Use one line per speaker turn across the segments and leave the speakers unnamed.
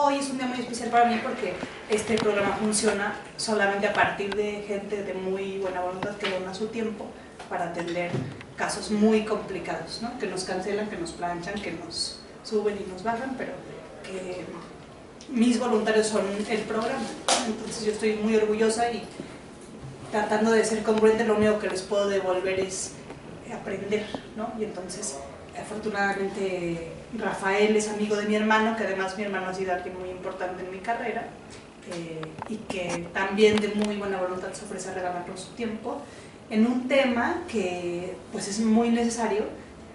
hoy es un día muy especial para mí porque este programa funciona solamente a partir de gente de muy buena voluntad que dona su tiempo para atender casos muy complicados, ¿no? Que nos cancelan, que nos planchan, que nos suben y nos bajan, pero que mis voluntarios son el programa. Entonces yo estoy muy orgullosa y tratando de ser congruente, lo único que les puedo devolver es aprender, ¿no? Y entonces, afortunadamente, Rafael es amigo de mi hermano, que además mi hermano ha sido alguien muy importante en mi carrera, y que también de muy buena voluntad se ofrece a regalarnos su tiempo en un tema que pues es muy necesario.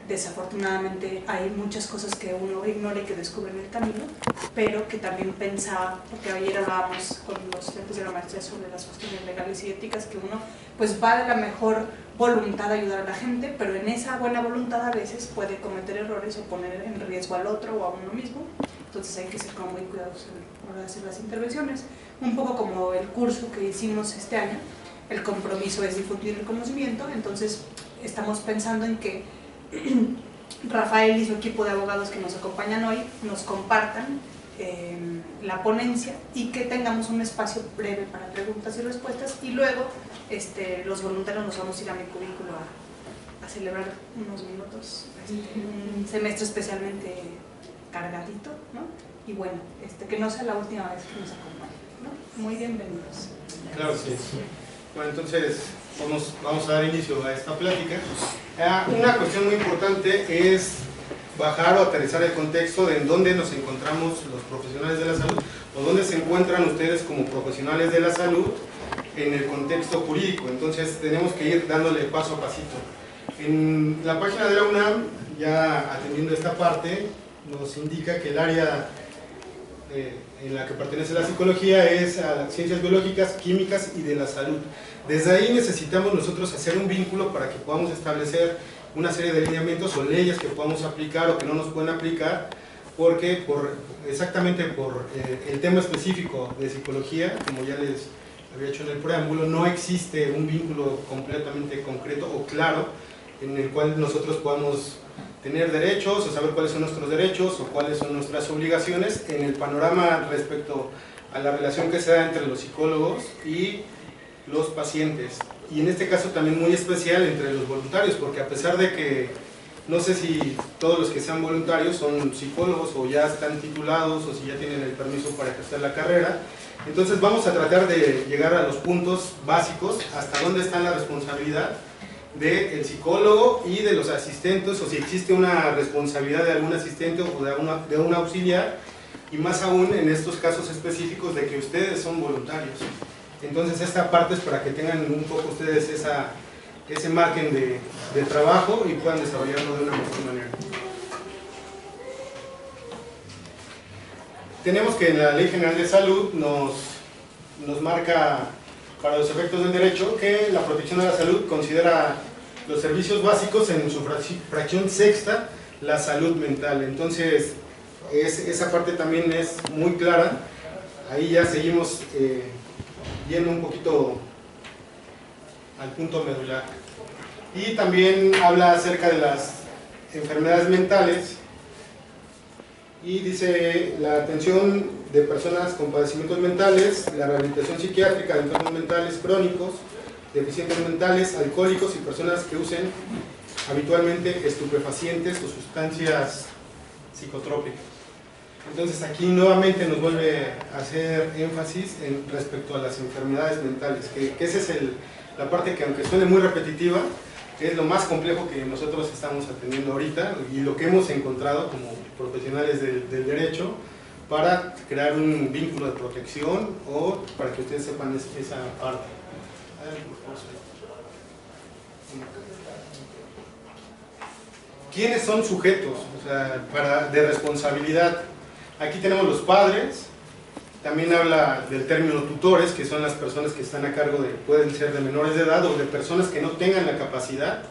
Desafortunadamente hay muchas cosas que uno ignora y que descubre en el camino, pero que también pensaba, porque ayer hablábamos con los estudiantes de la maestría sobre las cuestiones legales y éticas, que uno pues va de la mejor voluntad de ayudar a la gente, pero en esa buena voluntad a veces puede cometer errores o poner en riesgo al otro o a uno mismo. Entonces hay que ser como muy cuidadosos a la hora de hacer las intervenciones. Un poco como el curso que hicimos este año, el compromiso es difundir el conocimiento, entonces estamos pensando en que Rafael y su equipo de abogados que nos acompañan hoy nos compartan la ponencia y que tengamos un espacio breve para preguntas y respuestas, y luego los voluntarios nos vamos a ir a mi cubículo a celebrar unos minutos, un semestre especialmente cargadito, ¿no? Y bueno, que no sea la última vez que nos acompañen, ¿no? Muy bienvenidos.
Claro, sí. Bueno, entonces vamos a dar inicio a esta plática. Una cuestión muy importante es bajar o aterrizar el contexto de en dónde nos encontramos los profesionales de la salud, o dónde se encuentran ustedes como profesionales de la salud en el contexto jurídico. Entonces tenemos que ir dándole paso a pasito. En la página de la UNAM, ya atendiendo esta parte, nos indica que el área en la que pertenece la psicología es a las ciencias biológicas, químicas y de la salud. Desde ahí necesitamos nosotros hacer un vínculo para que podamos establecer una serie de lineamientos o leyes que podamos aplicar o que no nos pueden aplicar, porque exactamente por el tema específico de psicología, como ya les había hecho en el preámbulo, no existe un vínculo completamente concreto o claro en el cual nosotros podamos tener derechos, o saber cuáles son nuestros derechos o cuáles son nuestras obligaciones en el panorama respecto a la relación que se da entre los psicólogos y los pacientes. Y en este caso también muy especial entre los voluntarios, porque a pesar de que no sé si todos los que sean voluntarios son psicólogos o ya están titulados o si ya tienen el permiso para ejercer la carrera, entonces vamos a tratar de llegar a los puntos básicos, hasta dónde está la responsabilidad del psicólogo y de los asistentes, o si existe una responsabilidad de algún asistente o de un auxiliar, y más aún en estos casos específicos de que ustedes son voluntarios. Entonces esta parte es para que tengan un poco ustedes ese margen de trabajo y puedan desarrollarlo de una mejor manera. Tenemos que la Ley General de Salud nos marca, para los efectos del derecho, que la protección de la salud considera los servicios básicos en su fracción sexta, la salud mental. Entonces esa parte también es muy clara. Ahí ya seguimos yendo un poquito al punto medular. Y también habla acerca de las enfermedades mentales y dice la atención de personas con padecimientos mentales, la rehabilitación psiquiátrica de enfermos mentales crónicos, deficientes mentales, alcohólicos y personas que usen habitualmente estupefacientes o sustancias psicotrópicas. Entonces aquí nuevamente nos vuelve a hacer énfasis respecto a las enfermedades mentales, que esa es la parte que, aunque suene muy repetitiva, es lo más complejo que nosotros estamos atendiendo ahorita y lo que hemos encontrado como profesionales del derecho para crear un vínculo de protección o para que ustedes sepan esa parte. ¿Quiénes son sujetos de responsabilidad? Aquí tenemos los padres, también habla del término tutores, que son las personas que están a cargo pueden ser de menores de edad o de personas que no tengan la capacidad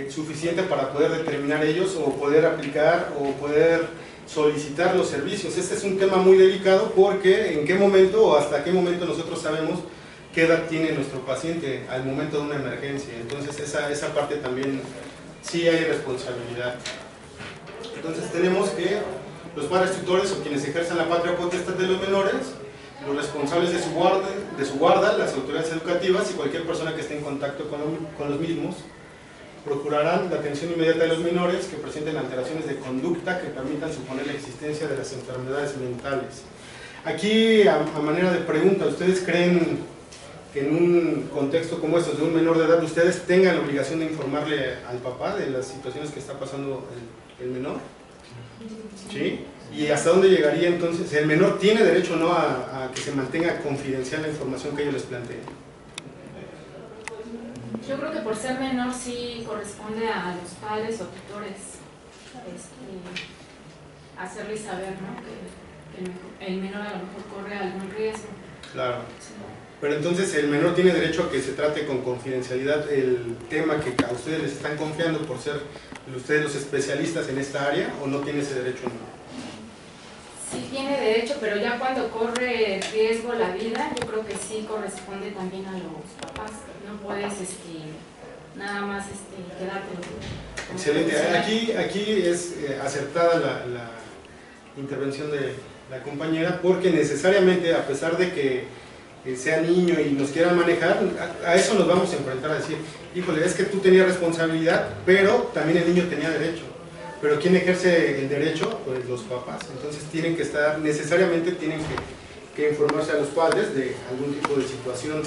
suficiente para poder determinar ellos o poder aplicar o poder solicitar los servicios. Este es un tema muy delicado porque en qué momento o hasta qué momento nosotros sabemos qué edad tiene nuestro paciente al momento de una emergencia. Entonces esa parte también sí hay responsabilidad. Entonces tenemos que los padres tutores o quienes ejerzan la patria potestad de los menores, los responsables de su guarda, las autoridades educativas y cualquier persona que esté en contacto con los mismos, procurarán la atención inmediata de los menores que presenten alteraciones de conducta que permitan suponer la existencia de las enfermedades mentales. Aquí, a manera de pregunta, ¿ustedes creen que en un contexto como estos de un menor de edad, ustedes tengan la obligación de informarle al papá de las situaciones que está pasando el menor? ¿Sí? ¿Y hasta dónde llegaría entonces? ¿El menor tiene derecho o no a que se mantenga confidencial la información que ellos les planteen?
Yo creo que por ser menor sí corresponde a los padres o tutores hacerles saber, ¿no? que el menor a lo mejor corre algún riesgo.
Claro.
Sí.
Pero entonces el menor tiene derecho a que se trate con confidencialidad el tema que a ustedes les están confiando por ser ustedes los especialistas en esta área, ¿o no tiene ese derecho?
Sí tiene derecho, pero ya cuando corre riesgo la vida, yo creo que sí corresponde también a los papás. No puedes nada más quedarte.
Excelente. Aquí es acertada la intervención de la compañera, porque necesariamente, a pesar de que sea niño y nos quieran manejar, a eso nos vamos a enfrentar, a decir, híjole, es que tú tenías responsabilidad, pero también el niño tenía derecho. Pero ¿quién ejerce el derecho? Pues los papás. Entonces necesariamente tienen que informarse a los padres de algún tipo de situación.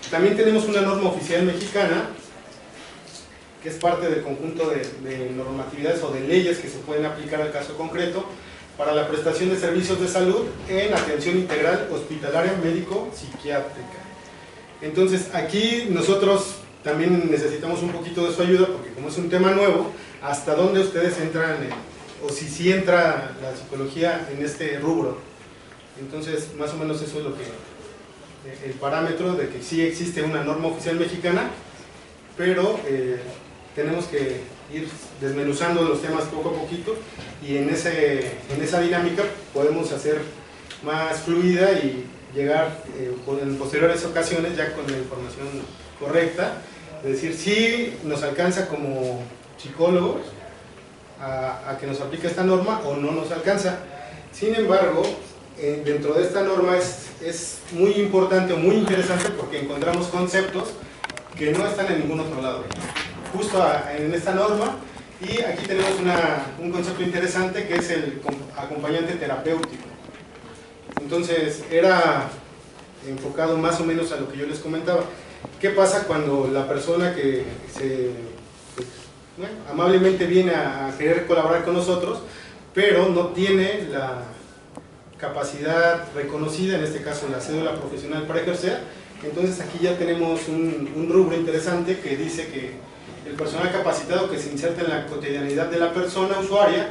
También tenemos una norma oficial mexicana, que es parte del conjunto de normatividades o de leyes que se pueden aplicar al caso concreto, para la prestación de servicios de salud en atención integral hospitalaria médico-psiquiátrica. Entonces, aquí nosotros también necesitamos un poquito de su ayuda, porque como es un tema nuevo, ¿hasta dónde ustedes entran, o si entra la psicología en este rubro? Entonces, más o menos eso es lo que, el parámetro de que sí existe una norma oficial mexicana, pero tenemos que ir desmenuzando los temas poco a poquito, y en esa dinámica podemos hacer más fluida y llegar en posteriores ocasiones ya con la información correcta, es decir, si nos alcanza como psicólogos a que nos aplique esta norma o no nos alcanza. Sin embargo, dentro de esta norma es muy importante o muy interesante porque encontramos conceptos que no están en ningún otro lado. Justo en esta norma, y aquí tenemos un concepto interesante que es el acompañante terapéutico. Entonces, era enfocado más o menos a lo que yo les comentaba. ¿Qué pasa cuando la persona que amablemente viene a querer colaborar con nosotros, pero no tiene la capacidad reconocida, en este caso la cédula profesional para ejercer? Entonces aquí ya tenemos un rubro interesante que dice que el personal capacitado que se inserta en la cotidianidad de la persona usuaria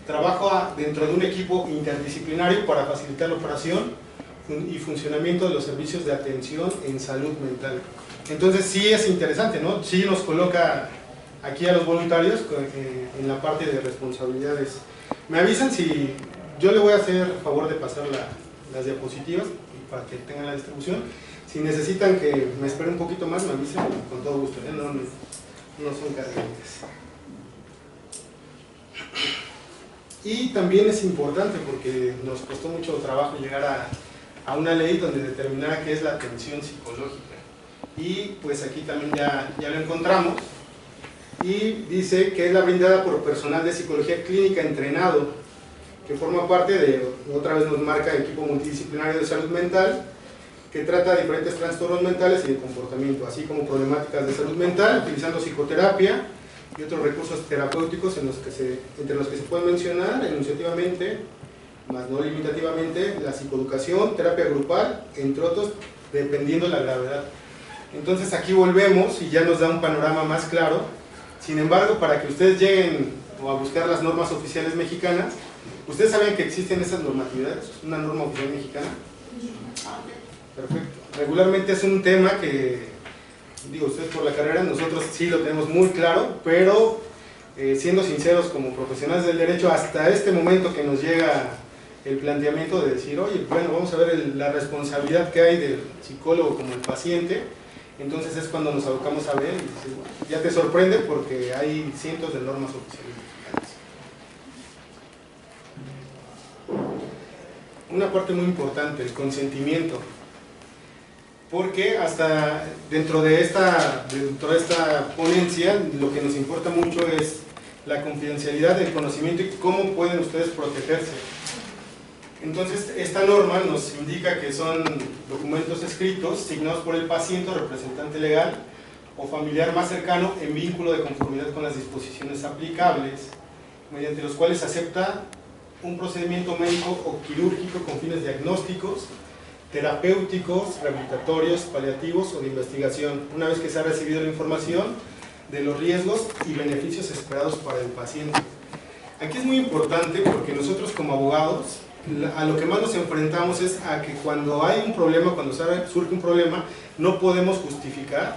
trabaja dentro de un equipo interdisciplinario para facilitar la operación y funcionamiento de los servicios de atención en salud mental. Entonces sí es interesante, ¿no? Sí nos coloca aquí a los voluntarios en la parte de responsabilidades. Me avisan si yo le voy a hacer favor de pasar las diapositivas para que tengan la distribución. Si necesitan que me espere un poquito más, me avisen con todo gusto, ¿eh? No son cargantes. Y también es importante porque nos costó mucho trabajo llegar a una ley donde determinara qué es la atención psicológica. Y pues aquí también ya lo encontramos. Y dice que es la brindada por personal de psicología clínica entrenado, que forma parte de, otra vez nos marca, equipo multidisciplinario de salud mental, que trata diferentes trastornos mentales y de comportamiento, así como problemáticas de salud mental, utilizando psicoterapia y otros recursos terapéuticos entre los que se pueden mencionar enunciativamente, más no limitativamente, la psicoeducación, terapia grupal, entre otros, dependiendo de la gravedad. Entonces aquí volvemos y ya nos da un panorama más claro. Sin embargo, para que ustedes lleguen a buscar las normas oficiales mexicanas, ¿ustedes saben que existen esas normatividades? ¿Una norma oficial mexicana? Perfecto. Regularmente es un tema que, digo, ustedes por la carrera, nosotros sí lo tenemos muy claro, pero siendo sinceros como profesionales del derecho, hasta este momento que nos llega el planteamiento de decir, oye, bueno, vamos a ver la responsabilidad que hay del psicólogo como el paciente, entonces es cuando nos abocamos a ver y dices, bueno, ya te sorprende porque hay cientos de normas oficiales mexicanas. una parte muy importante, el consentimiento. Porque hasta dentro de esta ponencia lo que nos importa mucho es la confidencialidad del conocimiento y cómo pueden ustedes protegerse. Entonces esta norma nos indica que son documentos escritos signados por el paciente o representante legal o familiar más cercano en vínculo de conformidad con las disposiciones aplicables, mediante los cuales acepta un procedimiento médico o quirúrgico con fines diagnósticos, terapéuticos, rehabilitatorios, paliativos o de investigación, una vez que se ha recibido la información de los riesgos y beneficios esperados para el paciente. Aquí es muy importante porque nosotros como abogados, a lo que más nos enfrentamos es a que cuando hay un problema, cuando surge un problema, no podemos justificar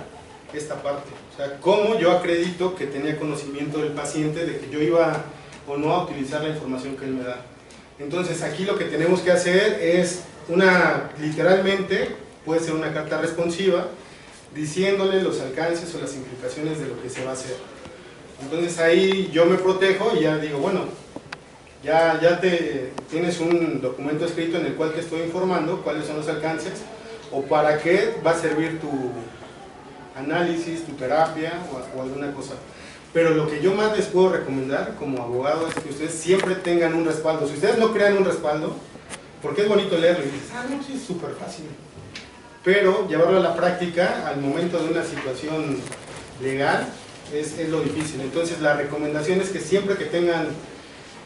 esta parte. O sea, cómo yo acredito que tenía conocimiento del paciente de que yo iba o no a utilizar la información que él me da. Entonces aquí lo que tenemos que hacer es literalmente, puede ser una carta responsiva, diciéndole los alcances o las implicaciones de lo que se va a hacer. Entonces ahí yo me protejo y ya digo, bueno, ya tienes un documento escrito en el cual te estoy informando cuáles son los alcances o para qué va a servir tu análisis, tu terapia o alguna cosa. Pero lo que yo más les puedo recomendar como abogado es que ustedes siempre tengan un respaldo. Si ustedes no crean un respaldo, porque es bonito leerlo y dices, no, sí, es súper fácil. Pero llevarlo a la práctica al momento de una situación legal es lo difícil. Entonces la recomendación es que siempre que tengan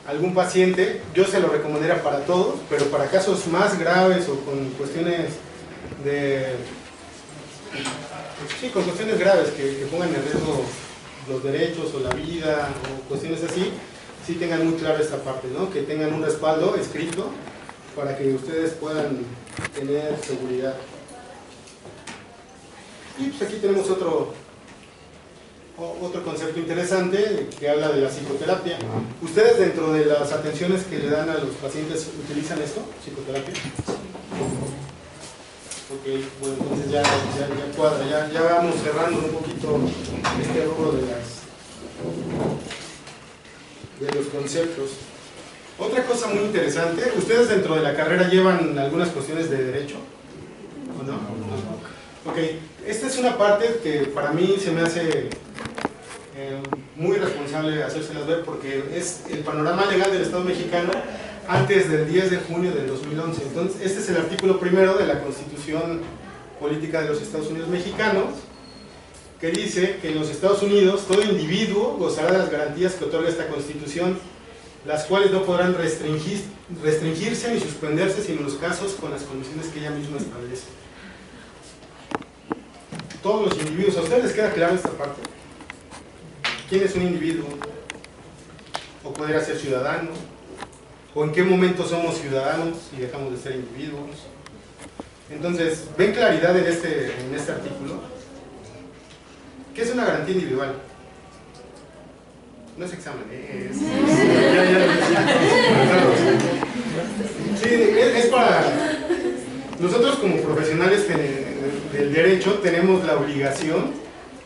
algún paciente, yo se lo recomendaría para todos, pero para casos más graves o con cuestiones con cuestiones graves que pongan en riesgo los derechos o la vida o cuestiones así, sí tengan muy claro esta parte, ¿no? Que tengan un respaldo escrito para que ustedes puedan tener seguridad. Y pues aquí tenemos otro concepto interesante que habla de la psicoterapia. ¿Ustedes dentro de las atenciones que le dan a los pacientes utilizan esto? ¿Psicoterapia? Ok, bueno, entonces ya cuadra, ya vamos cerrando un poquito este rubro de los conceptos. Otra cosa muy interesante, ¿ustedes dentro de la carrera llevan algunas cuestiones de derecho? ¿O no? Ok, esta es una parte que para mí se me hace muy responsable hacérselas ver porque es el panorama legal del Estado mexicano antes del 10 de junio del 2011. Entonces, este es el artículo primero de la Constitución Política de los Estados Unidos Mexicanos, que dice que en los Estados Unidos todo individuo gozará de las garantías que otorga esta Constitución, las cuales no podrán restringirse ni suspenderse sino en los casos con las condiciones que ella misma establece. Todos los individuos, ¿a ustedes les queda claro esta parte? ¿Quién es un individuo? ¿O podría ser ciudadano? ¿O en qué momento somos ciudadanos y dejamos de ser individuos? Entonces, ¿ven claridad en este artículo? ¿Qué es una garantía individual? No es examen, sí, es para... Nosotros como profesionales del derecho tenemos la obligación,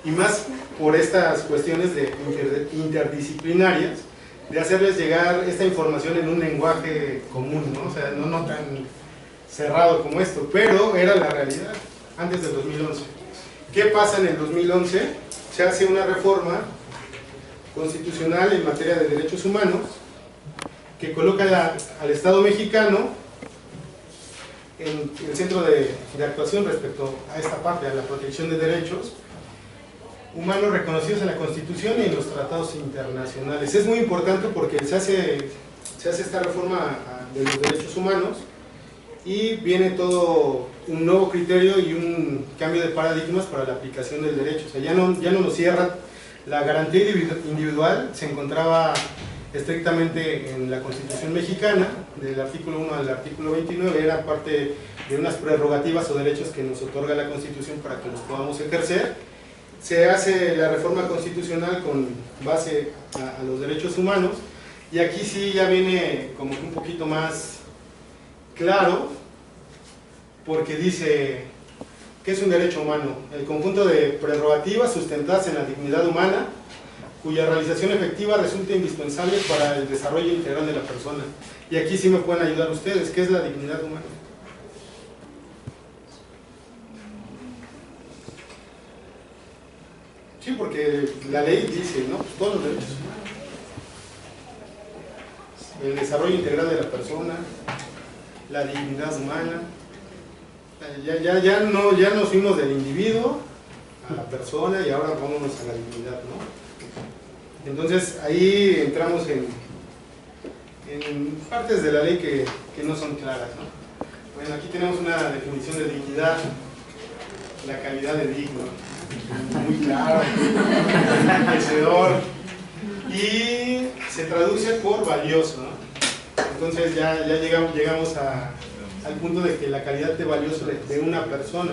y más por estas cuestiones interdisciplinarias, de hacerles llegar esta información en un lenguaje común, ¿no? O sea, no tan cerrado como esto, pero era la realidad antes del 2011. ¿Qué pasa en el 2011? Se hace una reforma constitucional en materia de derechos humanos que coloca al Estado mexicano en el centro de actuación respecto a esta parte, a la protección de derechos humanos reconocidos en la Constitución y en los tratados internacionales. Es muy importante porque se hace esta reforma de los derechos humanos y viene todo un nuevo criterio y un cambio de paradigmas para la aplicación del derecho. O sea, ya no nos cierra. La garantía individual se encontraba estrictamente en la Constitución mexicana, del artículo 1 al artículo 29, era parte de unas prerrogativas o derechos que nos otorga la Constitución para que los podamos ejercer. Se hace la reforma constitucional con base a los derechos humanos, y aquí sí ya viene como que un poquito más claro, porque dice que es un derecho humano, el conjunto de prerrogativas sustentadas en la dignidad humana, cuya realización efectiva resulta indispensable para el desarrollo integral de la persona. Y aquí sí me pueden ayudar ustedes. ¿Qué es la dignidad humana? Sí, porque la ley dice, ¿no? Pues todos los derechos humanos. El desarrollo integral de la persona, la dignidad humana. Ya nos fuimos del individuo a la persona y ahora vámonos a la dignidad, ¿no? Entonces ahí entramos en partes de la ley que no son claras, ¿no? Bueno, aquí tenemos una definición de dignidad, la calidad de digno, muy claro, enriquecedor, y se traduce por valioso, ¿no? Entonces ya llegamos al punto de que la calidad de valioso de una persona.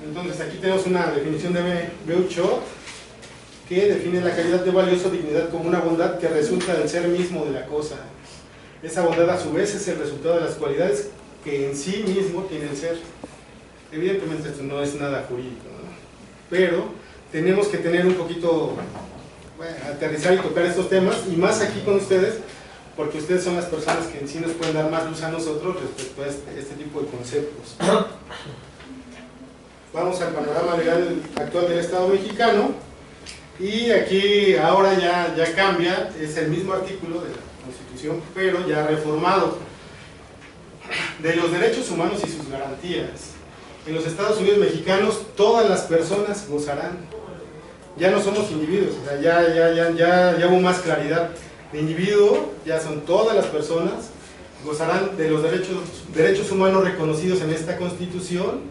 Entonces aquí tenemos una definición de Beuchot que define la calidad de valioso dignidad como una bondad que resulta del ser mismo de la cosa. Esa bondad a su vez es el resultado de las cualidades que en sí mismo tiene el ser. Evidentemente esto no es nada jurídico, ¿no? Pero tenemos que tener un poquito, bueno, aterrizar y tocar estos temas, y más aquí con ustedes, porque ustedes son las personas que en sí nos pueden dar más luz a nosotros respecto a este tipo de conceptos. Vamos al panorama legal actual del Estado mexicano, y aquí ahora ya cambia, es el mismo artículo de la Constitución, pero ya reformado, de los derechos humanos y sus garantías. En los Estados Unidos mexicanos todas las personas gozarán, ya no somos individuos, o sea, ya hubo más claridad. De individuo ya son todas las personas, gozarán de los derechos humanos reconocidos en esta Constitución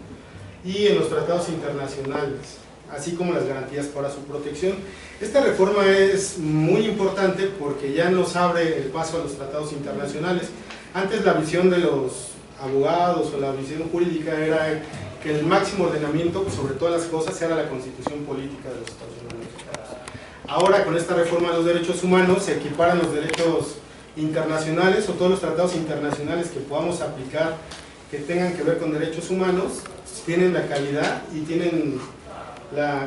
y en los tratados internacionales, así como las garantías para su protección. Esta reforma es muy importante porque ya nos abre el paso a los tratados internacionales. Antes la visión de los abogados o la visión jurídica era que el máximo ordenamiento sobre todas las cosas era la Constitución política de los Estados Unidos. Ahora con esta reforma de los derechos humanos se equiparan los derechos internacionales o todos los tratados internacionales que podamos aplicar que tengan que ver con derechos humanos, tienen la calidad y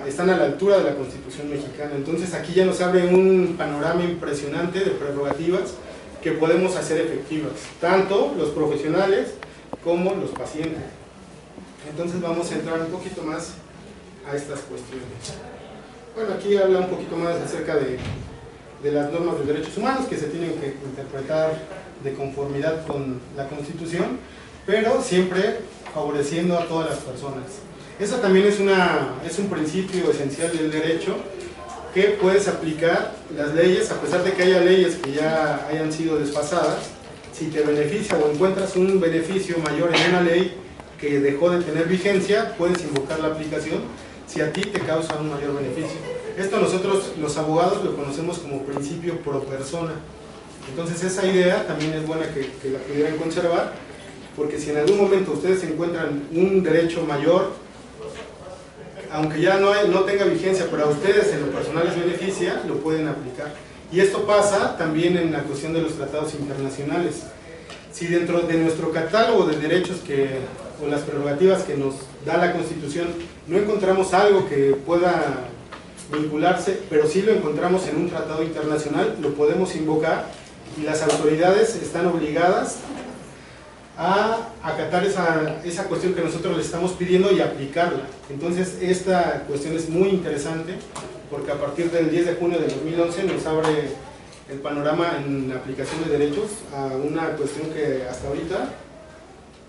están a la altura de la Constitución mexicana. Entonces aquí ya nos abre un panorama impresionante de prerrogativas que podemos hacer efectivas, tanto los profesionales como los pacientes. Entonces vamos a entrar un poquito más a estas cuestiones. Bueno, aquí habla un poquito más acerca de las normas de derechos humanos que se tienen que interpretar de conformidad con la Constitución, pero siempre favoreciendo a todas las personas. Eso también es un principio esencial del derecho, que puedes aplicar las leyes, a pesar de que haya leyes que ya hayan sido desfasadas. Si te beneficia o encuentras un beneficio mayor en una ley que dejó de tener vigencia, puedes invocar la aplicación si a ti te causa un mayor beneficio. Esto nosotros los abogados lo conocemos como principio pro persona. Entonces esa idea también es buena que la pudieran conservar, porque si en algún momento ustedes encuentran un derecho mayor, aunque ya no tenga vigencia, pero a ustedes en lo personal les beneficia, lo pueden aplicar. Y esto pasa también en la cuestión de los tratados internacionales. Si dentro de nuestro catálogo de derechos o las prerrogativas que nos da la Constitución no encontramos algo que pueda vincularse, pero sí lo encontramos en un tratado internacional, lo podemos invocar y las autoridades están obligadas a acatar esa cuestión que nosotros les estamos pidiendo y aplicarla. Entonces esta cuestión es muy interesante porque a partir del 10 de junio de 2011 nos abre el panorama en aplicación de derechos a una cuestión que hasta ahorita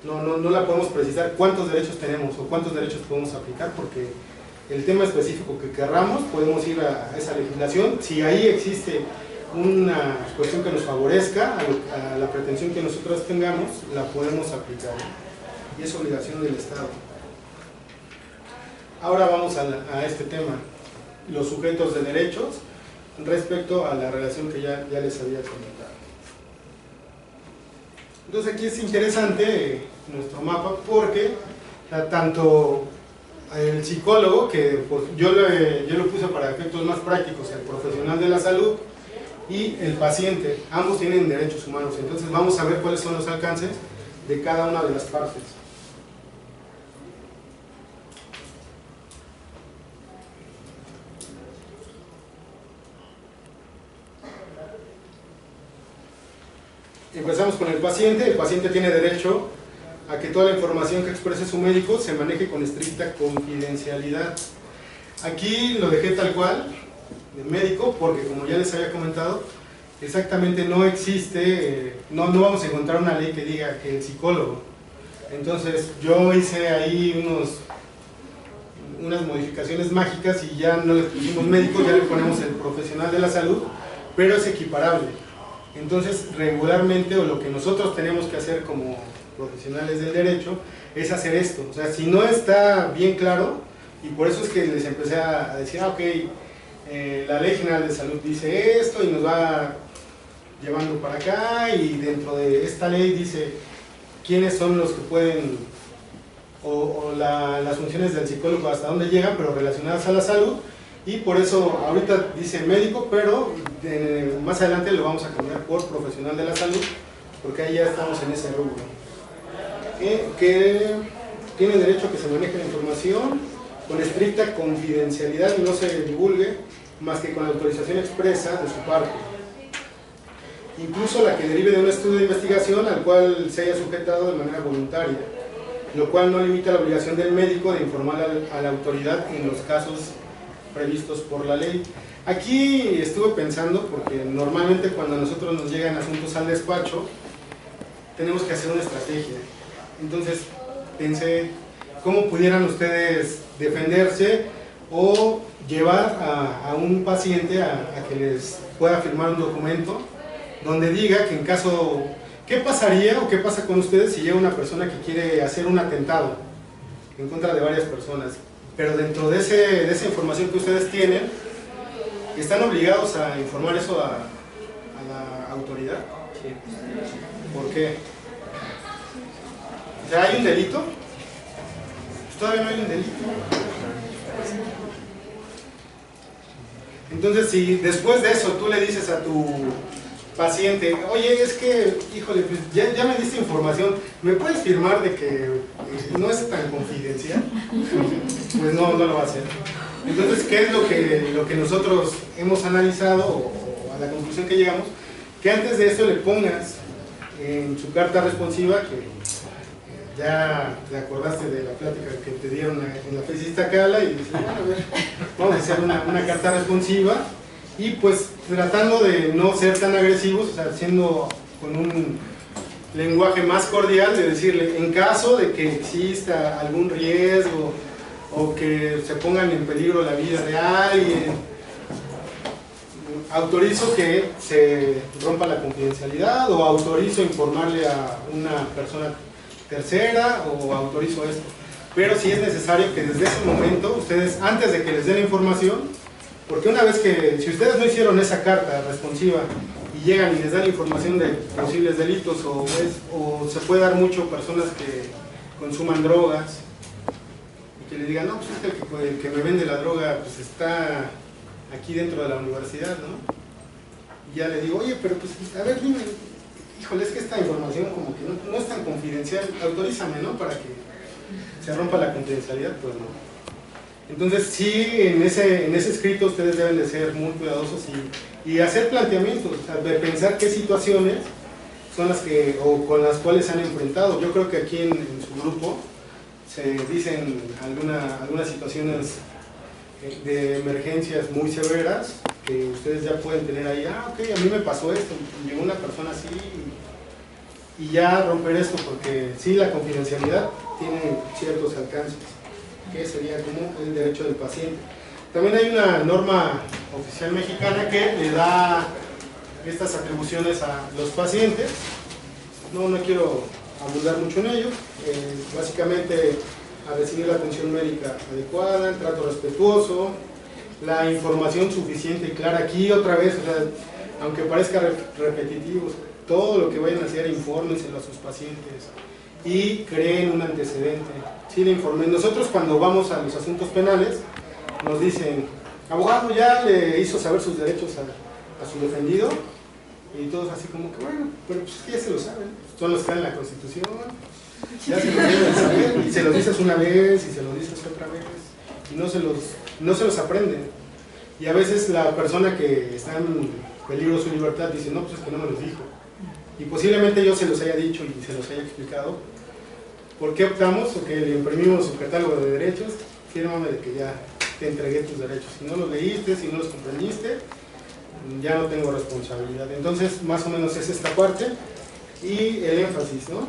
no la podemos precisar cuántos derechos tenemos o cuántos derechos podemos aplicar, porque el tema específico que querramos podemos ir a esa legislación. Si ahí existe una cuestión que nos favorezca a la pretensión que nosotros tengamos, la podemos aplicar, y es obligación del Estado. Ahora vamos a este tema, los sujetos de derechos respecto a la relación que ya les había comentado. Entonces aquí es interesante nuestro mapa porque tanto el psicólogo, que pues, yo lo puse para efectos más prácticos, el profesional de la salud, y el paciente, ambos tienen derechos humanos. Entonces vamos a ver cuáles son los alcances de cada una de las partes. empezamos con el paciente. El paciente tiene derecho a que toda la información que exprese su médico se maneje con estricta confidencialidad. Aquí lo dejé tal cual, de médico, porque como ya les había comentado, exactamente no existe, no vamos a encontrar una ley que diga que el psicólogo. Entonces yo hice ahí unas modificaciones mágicas y ya no le pusimos médico, ya le ponemos el profesional de la salud, pero es equiparable. Entonces regularmente, o lo que nosotros tenemos que hacer como profesionales del derecho, es hacer esto. O sea, si no está bien claro, y por eso es que les empecé a decir, ok, la Ley General de Salud dice esto y nos va llevando para acá, y dentro de esta ley dice quiénes son los que pueden, o las funciones del psicólogo hasta dónde llegan, pero relacionadas a la salud, y por eso ahorita dice médico, pero más adelante lo vamos a cambiar por profesional de la salud, porque ahí ya estamos en ese rubro. Que tiene derecho a que se maneje la información con estricta confidencialidad y no se divulgue más que con la autorización expresa de su parte, incluso la que derive de un estudio de investigación al cual se haya sujetado de manera voluntaria, lo cual no limita la obligación del médico de informar a la autoridad en los casos previstos por la ley. Aquí estuve pensando, porque normalmente cuando a nosotros nos llegan asuntos al despacho, tenemos que hacer una estrategia. Entonces pensé cómo pudieran ustedes defenderse o llevar a un paciente a que les pueda firmar un documento donde diga que en caso, ¿qué pasaría o qué pasa con ustedes si llega una persona que quiere hacer un atentado en contra de varias personas? Pero dentro de esa información que ustedes tienen, ¿están obligados a informar eso a la autoridad? Sí. ¿Por qué? ¿Ya hay un delito? Pues todavía no hay un delito. Entonces, si después de eso tú le dices a tu paciente, oye, es que, híjole, pues ya me diste información, ¿me puedes firmar de que no es tan confidencial? Pues no lo va a hacer. Entonces, ¿qué es lo que nosotros hemos analizado o a la conclusión que llegamos? Que antes de eso le pongas en su carta responsiva, que ya te acordaste de la plática que te dieron en la FESista Cala, y dices, bueno, a ver, vamos a hacer una carta responsiva, y pues tratando de no ser tan agresivos, o sea, siendo con un lenguaje más cordial, de decirle, en caso de que exista algún riesgo o que se pongan en peligro la vida de alguien, autorizo que se rompa la confidencialidad, o autorizo informarle a una persona tercera, o autorizo esto. Pero sí es necesario que desde ese momento ustedes, antes de que les den la información, porque una vez que, si ustedes no hicieron esa carta responsiva y llegan y les dan la información de posibles delitos, o se puede dar mucho personas que consuman drogas y que le digan, no, pues el que me vende la droga pues está aquí dentro de la universidad, ¿no? Y ya le digo, oye, pero pues a ver, dime, híjole, es que esta información como que no es tan confidencial, autorízame, ¿no? Para que se rompa la confidencialidad, pues no. Entonces sí, en ese escrito ustedes deben de ser muy cuidadosos y hacer planteamientos, o sea, de pensar qué situaciones son las que, o con las cuales se han enfrentado. Yo creo que aquí en su grupo se dicen algunas situaciones de emergencias muy severas que ustedes ya pueden tener ahí, ok, a mí me pasó esto, llegó una persona así, y ya romper esto, porque sí, la confidencialidad tiene ciertos alcances, que sería como el derecho del paciente. También hay una norma oficial mexicana que le da estas atribuciones a los pacientes. No quiero abundar mucho en ello. Básicamente, a recibir la atención médica adecuada, el trato respetuoso, la información suficiente y clara. Aquí otra vez, o sea, aunque parezca repetitivo, todo lo que vayan a hacer, infórmenselo a sus pacientes y creen un antecedente. Sí, le informen. Nosotros cuando vamos a los asuntos penales nos dicen, abogado, ya le hizo saber sus derechos a su defendido, y todos así como que, bueno, pero pues es que ya se lo saben, son los que están en la Constitución, ya se lo deben saber, y se los dices una vez y se los dices otra vez, y no se los aprenden. Y a veces la persona que está en peligro de su libertad dice, no, pues es que no me los dijo. y posiblemente yo se los haya dicho y se los haya explicado. ¿Por qué optamos? O que le imprimimos su catálogo de derechos, fírmame de que ya te entregué tus derechos. Si no los leíste, si no los comprendiste, ya no tengo responsabilidad. Entonces, más o menos es esta parte. Y el énfasis, ¿no?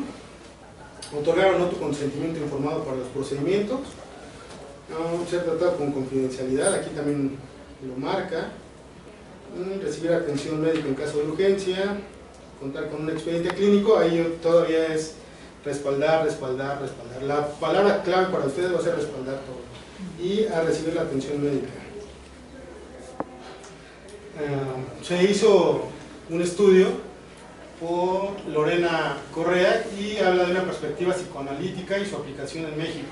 Otorgar o no tu consentimiento informado para los procedimientos. Ser tratado con confidencialidad, aquí también lo marca. Recibir atención médica en caso de urgencia. Contar con un expediente clínico, ahí todavía es respaldar, respaldar, respaldar. La palabra clave para ustedes va a ser respaldar todo. Y a recibir la atención médica. Se hizo un estudio por Lorena Correa y habla de una perspectiva psicoanalítica y su aplicación en México.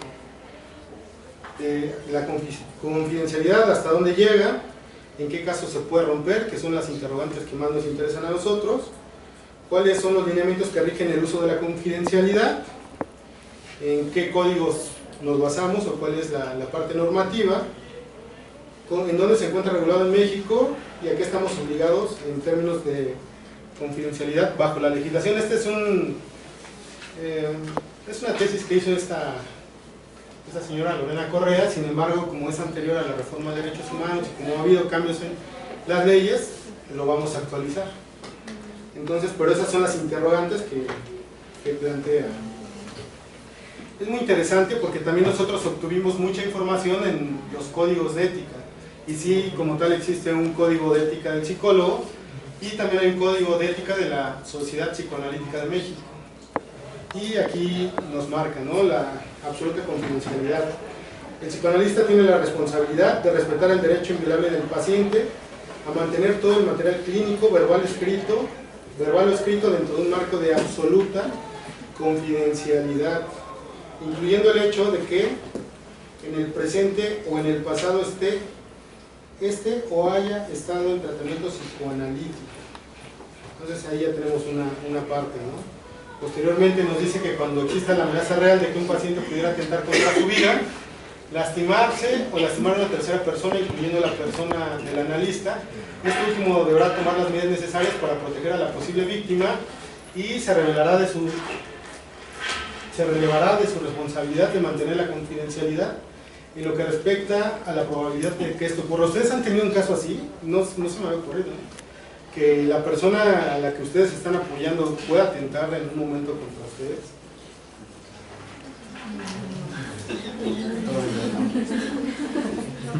La confidencialidad, hasta dónde llega, en qué casos se puede romper, que son las interrogantes que más nos interesan a nosotros, cuáles son los lineamientos que rigen el uso de la confidencialidad, en qué códigos nos basamos o cuál es la parte normativa, en dónde se encuentra regulado en México y a qué estamos obligados en términos de confidencialidad bajo la legislación. Este es una tesis que hizo esta señora Lorena Correa. Sin embargo, como es anterior a la reforma de derechos humanos y como ha habido cambios en las leyes, lo vamos a actualizar. Entonces, pero esas son las interrogantes que plantea. Es muy interesante porque también nosotros obtuvimos mucha información en los códigos de ética. Y sí, como tal, existe un código de ética del psicólogo y también hay un código de ética de la Sociedad Psicoanalítica de México. Y aquí nos marca, ¿no?, la absoluta confidencialidad. El psicoanalista tiene la responsabilidad de respetar el derecho inviolable del paciente a mantener todo el material clínico, verbal o escrito dentro de un marco de absoluta confidencialidad, incluyendo el hecho de que en el presente o en el pasado esté o haya estado en tratamiento psicoanalítico. Entonces ahí ya tenemos una parte, ¿no? Posteriormente nos dice que cuando exista la amenaza real de que un paciente pudiera atentar contra su vida, lastimarse o lastimar a una tercera persona, incluyendo la persona del analista, este último deberá tomar las medidas necesarias para proteger a la posible víctima y se relevará de su responsabilidad de mantener la confidencialidad en lo que respecta a la probabilidad de que esto ocurra. ¿Ustedes han tenido un caso así? No se me había ocurrido, ¿no?, que la persona a la que ustedes están apoyando pueda atentar en un momento contra ustedes.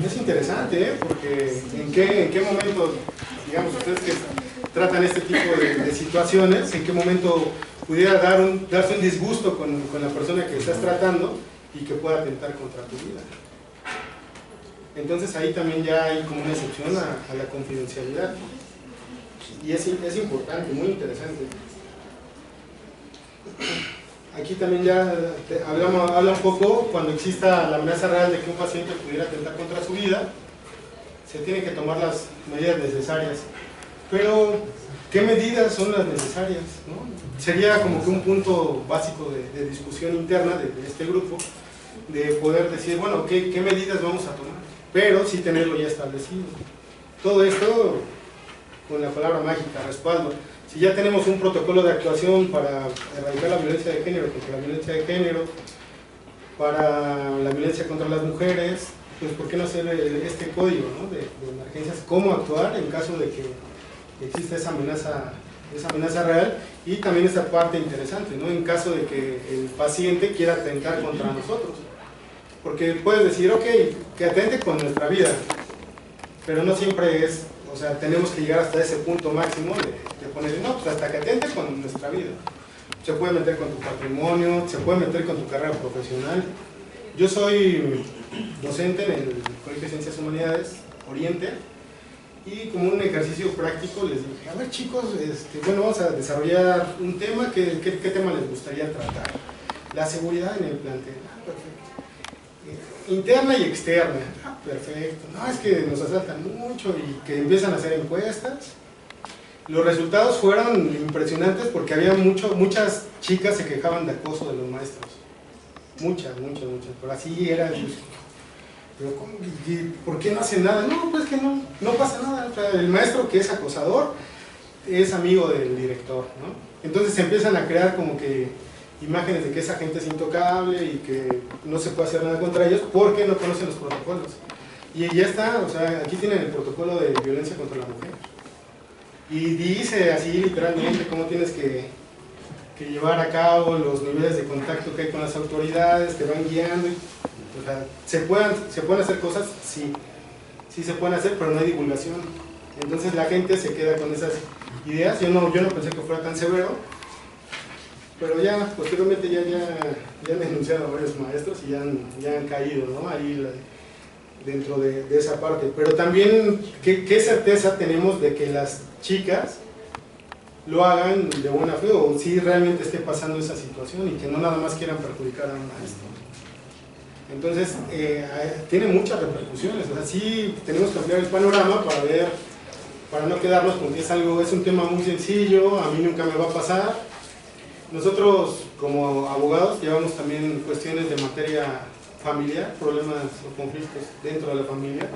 Es interesante, porque ¿en qué momento, digamos, ustedes que tratan este tipo de situaciones, en qué momento pudiera darse un disgusto con la persona que estás tratando y que pueda atentar contra tu vida? Entonces ahí también ya hay como una excepción a la confidencialidad. Y es importante, muy interesante. Aquí también ya habla un poco, cuando exista la amenaza real de que un paciente pudiera atentar contra su vida, se tienen que tomar las medidas necesarias. Pero, ¿qué medidas son las necesarias, ¿no? Sería como que un punto básico de discusión interna de este grupo, de poder decir, bueno, ¿qué medidas vamos a tomar? Pero sí tenerlo ya establecido. Todo esto con la palabra mágica, respaldo. Si ya tenemos un protocolo de actuación para erradicar la violencia de género, contra la violencia de género, para la violencia contra las mujeres, pues ¿por qué no hacer este código, ¿no?, de emergencias? ¿Cómo actuar en caso de que exista esa amenaza real? Y también esta parte interesante, ¿no?, en caso de que el paciente quiera atentar contra nosotros. Porque puedes decir, ok, que atente con nuestra vida, pero no siempre es. O sea, tenemos que llegar hasta ese punto máximo de poner, no, pues hasta que atente con nuestra vida. Se puede meter con tu patrimonio, se puede meter con tu carrera profesional. Yo soy docente en el Colegio de Ciencias Humanidades, Oriente, y como un ejercicio práctico les dije, a ver chicos, bueno, vamos a desarrollar un tema, ¿qué tema les gustaría tratar? La seguridad en el plantel. Perfecto. Interna y externa. Perfecto. No, es que nos asaltan mucho y que empiezan a hacer encuestas. Los resultados fueron impresionantes porque había muchas chicas se quejaban de acoso de los maestros. Muchas. Pero así era. Pero ¿y por qué no hacen nada? No, pues que no pasa nada. O sea, el maestro que es acosador es amigo del director, ¿no? Entonces se empiezan a crear como que imágenes de que esa gente es intocable y que no se puede hacer nada contra ellos porque no conocen los protocolos. Y ya está, o sea, aquí tienen el protocolo de violencia contra la mujer. Y dice así literalmente cómo tienes que llevar a cabo los niveles de contacto que hay con las autoridades, te van guiando. O sea, ¿se pueden hacer cosas? Sí, sí se pueden hacer, pero no hay divulgación. Entonces la gente se queda con esas ideas. Yo no pensé que fuera tan severo, pero ya, posteriormente ya han denunciado a varios maestros y ya han caído, ¿no? Ahí dentro de esa parte. Pero también, ¿qué certeza tenemos de que las chicas lo hagan de buena fe o si realmente esté pasando esa situación y que no nada más quieran perjudicar a un maestro? Entonces, tiene muchas repercusiones. O sea, sí tenemos que ampliar el panorama para no quedarnos con que es un tema muy sencillo, a mí nunca me va a pasar. Nosotros, como abogados, llevamos también cuestiones de materia familiar, problemas o conflictos dentro de la familia,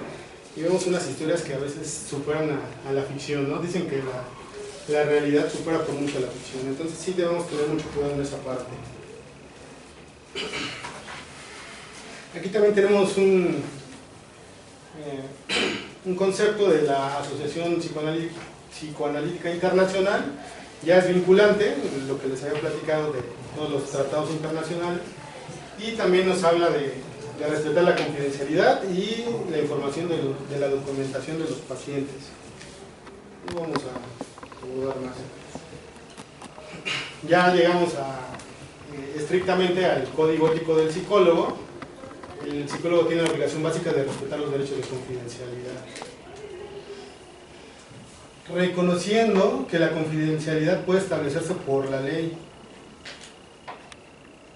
y vemos unas historias que a veces superan a la ficción, ¿no? Dicen que la realidad supera por mucho a la ficción, entonces sí debemos tener mucho cuidado en esa parte. Aquí también tenemos un concepto de la Asociación Psicoanalítica Internacional, ya es vinculante, lo que les había platicado de todos los tratados internacionales, y también nos habla de respetar la confidencialidad y la información de la documentación de los pacientes. No vamos a abordar más. Ya llegamos estrictamente al código ético del psicólogo. El psicólogo tiene la obligación básica de respetar los derechos de confidencialidad, reconociendo que la confidencialidad puede establecerse por la ley.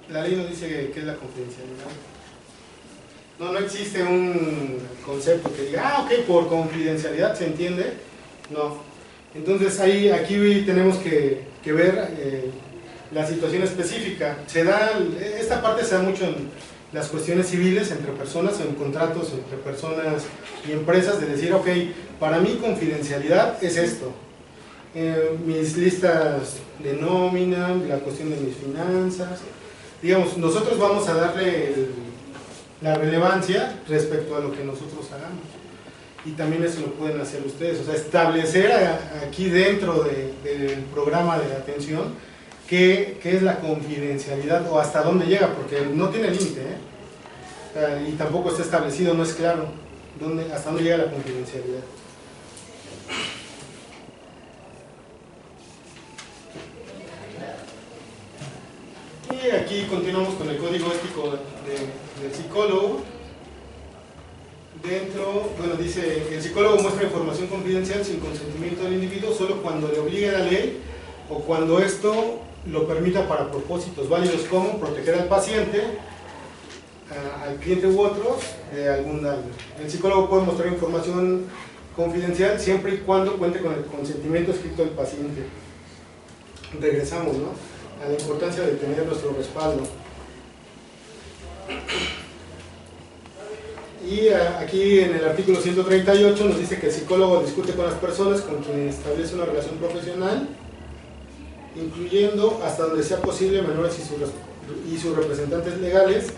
La ley no dice qué es la confidencialidad. No existe un concepto que diga, ok, por confidencialidad se entiende. No. Entonces aquí tenemos que ver la situación específica. Esta parte se da mucho en las cuestiones civiles entre personas, en contratos entre personas y empresas, de decir, ok, para mí confidencialidad es esto. Mis listas de nómina, la cuestión de mis finanzas. Digamos, nosotros vamos a darle la relevancia respecto a lo que nosotros hagamos. Y también eso lo pueden hacer ustedes, o sea, establecer aquí dentro del programa de atención qué es la confidencialidad o hasta dónde llega, porque no tiene límite, y tampoco está establecido, no es claro hasta dónde llega la confidencialidad. Y aquí continuamos con el código ético del psicólogo. Dice, el psicólogo muestra información confidencial sin consentimiento del individuo solo cuando le obligue la ley o cuando esto lo permita para propósitos válidos como proteger al paciente, al cliente u otros de algún daño. El psicólogo puede mostrar información confidencial siempre y cuando cuente con el consentimiento escrito del paciente. Regresamos, ¿no?, a la importancia de tener nuestro respaldo. Y aquí en el artículo 138 nos dice que el psicólogo discute con las personas con quienes establece una relación profesional, incluyendo hasta donde sea posible menores y sus representantes legales,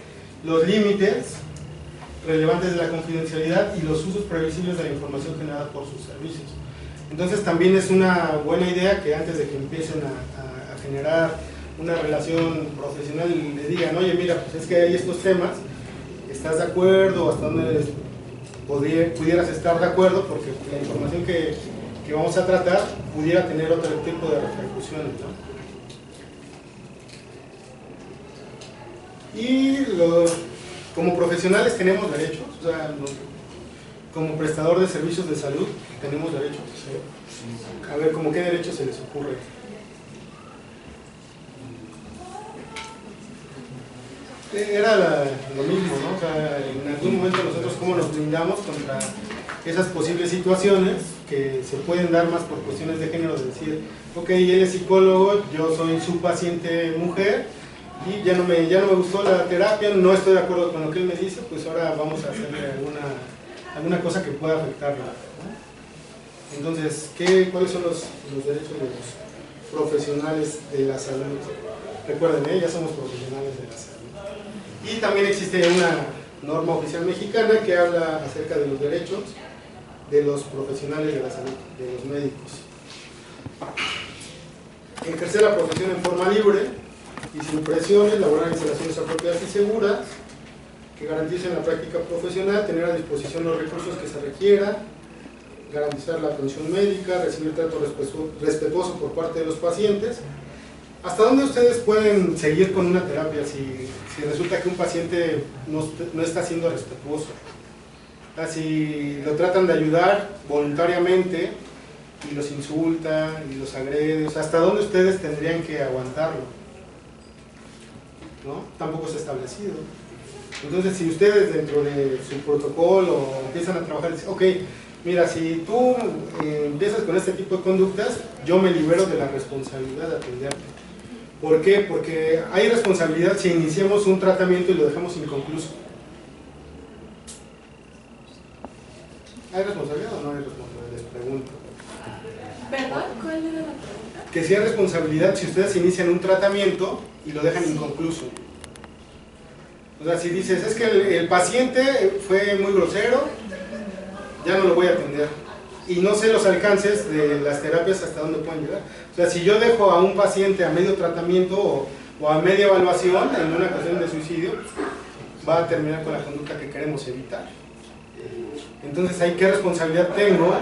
los límites relevantes de la confidencialidad y los usos previsibles de la información generada por sus servicios. Entonces también es una buena idea que antes de que empiecen a generar una relación profesional le digan, oye, mira, pues es que hay estos temas, ¿estás de acuerdo? ¿Hasta dónde pudieras estar de acuerdo? Porque la información que vamos a tratar pudiera tener otro tipo de repercusiones, ¿no? Y como profesionales tenemos derechos, o sea, como prestador de servicios de salud tenemos derechos. ¿Sí? A ver, ¿cómo qué derechos se les ocurre? Era lo mismo, ¿no? O sea, en algún momento nosotros cómo nos blindamos contra esas posibles situaciones que se pueden dar más por cuestiones de género, de decir, ok, él es psicólogo, yo soy su paciente mujer y ya no me gustó la terapia, no estoy de acuerdo con lo que él me dice, pues ahora vamos a hacerle alguna cosa que pueda afectarla, ¿no? Entonces, ¿cuáles son los derechos de los profesionales de la salud? Recuerden, ya somos profesionales de la salud. Y también existe una norma oficial mexicana que habla acerca de los derechos de los profesionales de la salud, de los médicos. Ejercer la profesión en forma libre y sin presiones, laborar en instalaciones apropiadas y seguras, que garanticen la práctica profesional, tener a disposición los recursos que se requieran, garantizar la atención médica, recibir trato respetuoso por parte de los pacientes. ¿Hasta dónde ustedes pueden seguir con una terapia si resulta que un paciente no está siendo respetuoso? O sea, si lo tratan de ayudar voluntariamente y los insulta y los agrede, o sea, ¿hasta dónde ustedes tendrían que aguantarlo? ¿No? Tampoco está establecido. Entonces, si ustedes dentro de su protocolo empiezan a trabajar y dicen, ok, mira, si tú empiezas con este tipo de conductas, yo me libero de la responsabilidad de atenderte. ¿Por qué? Porque hay responsabilidad si iniciamos un tratamiento y lo dejamos inconcluso. ¿Hay responsabilidad o no hay responsabilidad? Les pregunto.
¿Perdón? ¿Cuál era la pregunta?
Que si hay responsabilidad si ustedes inician un tratamiento y lo dejan inconcluso. O sea, si dices, es que el paciente fue muy grosero, ya no lo voy a atender. Y no sé los alcances de las terapias hasta dónde pueden llegar. O sea, si yo dejo a un paciente a medio tratamiento o a media evaluación en una ocasión de suicidio, va a terminar con la conducta que queremos evitar. Entonces, ¿ahí qué responsabilidad tengo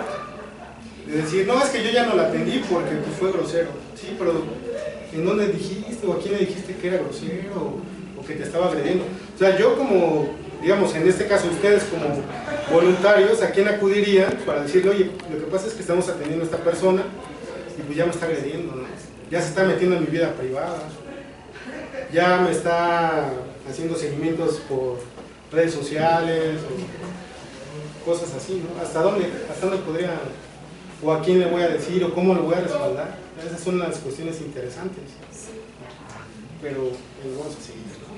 de decir, no, es que yo ya no la atendí porque pues, fue grosero? Sí, pero ¿en dónde dijiste o a quién le dijiste que era grosero o que te estaba agrediendo? O sea, yo como, digamos, en este caso ustedes como voluntarios, ¿a quién acudirían para decirle, oye, lo que pasa es que estamos atendiendo a esta persona y pues ya me está agrediendo, ¿no? Ya se está metiendo en mi vida privada, ya me está haciendo seguimientos por redes sociales o cosas así, ¿no? ¿Hasta dónde podría, o a quién le voy a decir, o cómo lo voy a respaldar? Esas son las cuestiones interesantes. Pero vamos a seguir, ¿no?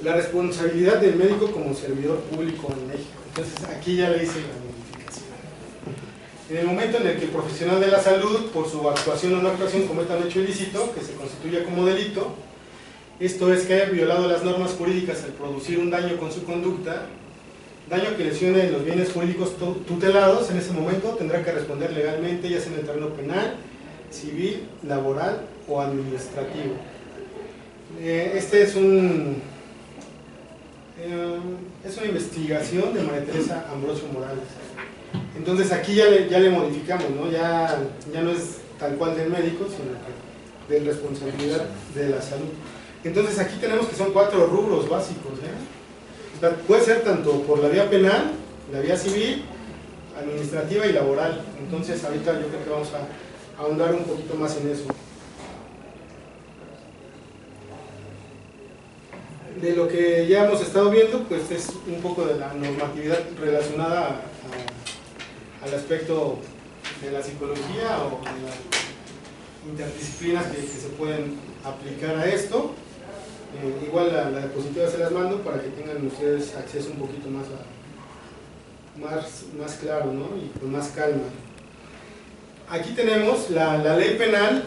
La responsabilidad del médico como servidor público en México. Entonces aquí ya le hice la modificación. En el momento en el que el profesional de la salud, por su actuación o no actuación, cometa un hecho ilícito que se constituya como delito, esto es que haya violado las normas jurídicas al producir un daño con su conducta, daño que lesione los bienes jurídicos tutelados, en ese momento tendrá que responder legalmente, ya sea en el terreno penal, civil, laboral o administrativo. Este es una investigación de María Teresa Ambrosio Morales. Entonces aquí ya le modificamos, ¿no? Ya no es tal cual del médico, sino que de responsabilidad de la salud. Entonces aquí tenemos que son 4 rubros básicos, ¿eh? O sea, puede ser tanto por la vía penal, la vía civil, administrativa y laboral. Entonces ahorita yo creo que vamos a ahondar un poquito más en eso. De lo que ya hemos estado viendo, pues es un poco de la normatividad relacionada al aspecto de la psicología o de las interdisciplinas que se pueden aplicar a esto. Igual la diapositiva se las mando para que tengan ustedes acceso un poquito más claro, ¿no? Y con más calma. Aquí tenemos la ley penal,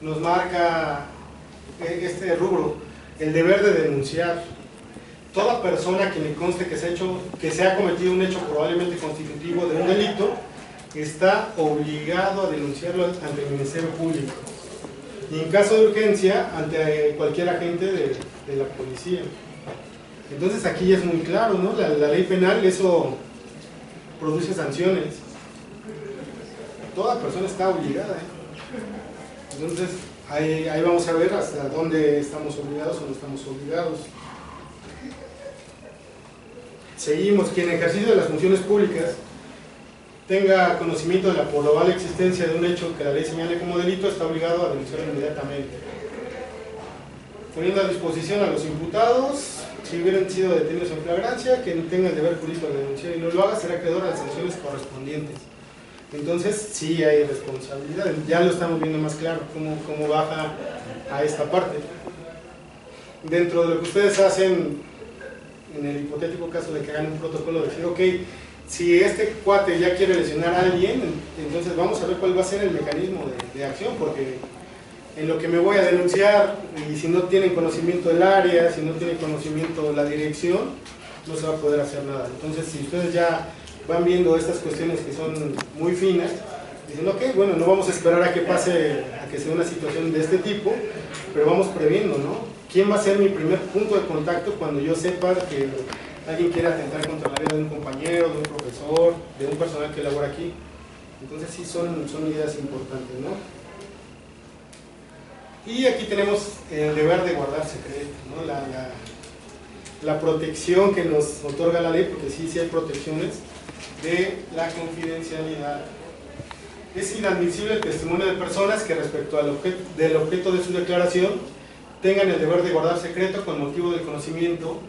nos marca este rubro, el deber de denunciar. Toda persona que le conste que se ha cometido un hecho probablemente constitutivo de un delito, está obligado a denunciarlo ante el Ministerio Público. Y en caso de urgencia, ante cualquier agente de la policía. Entonces aquí ya es muy claro, ¿no? La ley penal, eso produce sanciones. Toda persona está obligada, ¿eh? Entonces ahí vamos a ver hasta dónde estamos obligados o no estamos obligados. Seguimos. Quien en ejercicio de las funciones públicas tenga conocimiento de la probable existencia de un hecho que la ley señale como delito, está obligado a denunciarlo inmediatamente, poniendo a disposición a los imputados, si hubieran sido detenidos en flagrancia, que tenga el deber jurídico de denunciar y no lo haga, será acreedor a las sanciones correspondientes. Entonces sí hay responsabilidad, ya lo estamos viendo más claro cómo baja a esta parte. Dentro de lo que ustedes hacen en el hipotético caso de que hagan un protocolo, decir, ok, si este cuate ya quiere lesionar a alguien, entonces vamos a ver cuál va a ser el mecanismo de acción, porque en lo que me voy a denunciar, y si no tienen conocimiento del área, si no tienen conocimiento de la dirección, no se va a poder hacer nada. Entonces, si ustedes ya van viendo estas cuestiones que son muy finas, dicen, ok, bueno, no vamos a esperar a que pase, a que sea una situación de este tipo, pero vamos previendo, ¿no? ¿Quién va a ser mi primer punto de contacto cuando yo sepa que alguien quiere atentar contra la vida de un compañero, de un profesor, de un personal que labora aquí? Entonces sí son ideas importantes, ¿no? Y aquí tenemos el deber de guardar secreto, ¿no? La protección que nos otorga la ley, porque sí hay protecciones de la confidencialidad. Es inadmisible el testimonio de personas que respecto del objeto de su declaración tengan el deber de guardar secreto con motivo del conocimiento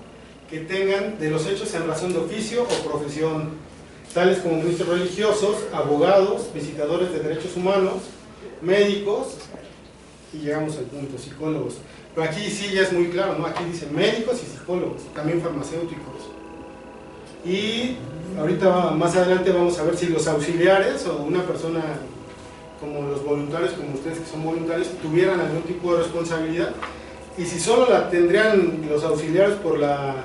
que tengan de los hechos en razón de oficio o profesión, tales como ministros religiosos, abogados, visitadores de derechos humanos, médicos, y llegamos al punto, psicólogos. Pero aquí sí ya es muy claro, ¿no? Aquí dicen médicos y psicólogos, también farmacéuticos. Y ahorita más adelante vamos a ver si los auxiliares o una persona como los voluntarios, como ustedes que son voluntarios, tuvieran algún tipo de responsabilidad, y si solo la tendrían los auxiliares por la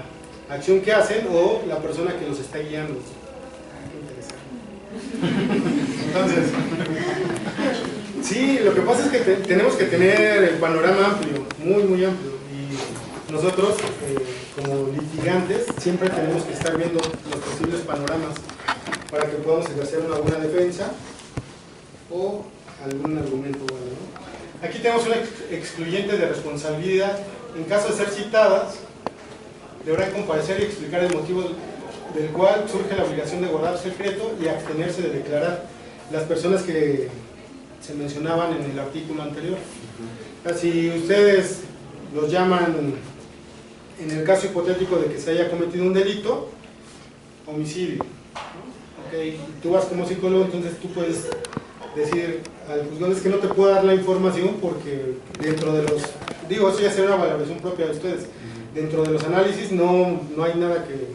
acción que hacen o la persona que los está guiando. Qué interesante. Entonces, sí, lo que pasa es que tenemos que tener el panorama amplio, muy amplio, y nosotros como litigantes siempre tenemos que estar viendo los posibles panoramas para que podamos ejercer una buena defensa o algún argumento bueno, ¿no? Aquí tenemos una excluyente de responsabilidad. En caso de ser citadas, deberán comparecer y explicar el motivo del cual surge la obligación de guardar secreto y abstenerse de declarar, las personas que se mencionaban en el artículo anterior. Si ustedes los llaman, en el caso hipotético de que se haya cometido un delito, homicidio, ¿no? Okay. Tú vas como psicólogo, entonces tú puedes decir al juzgado, es que no te puedo dar la información porque dentro de los, digo, eso ya será una valoración propia de ustedes, dentro de los análisis no hay nada que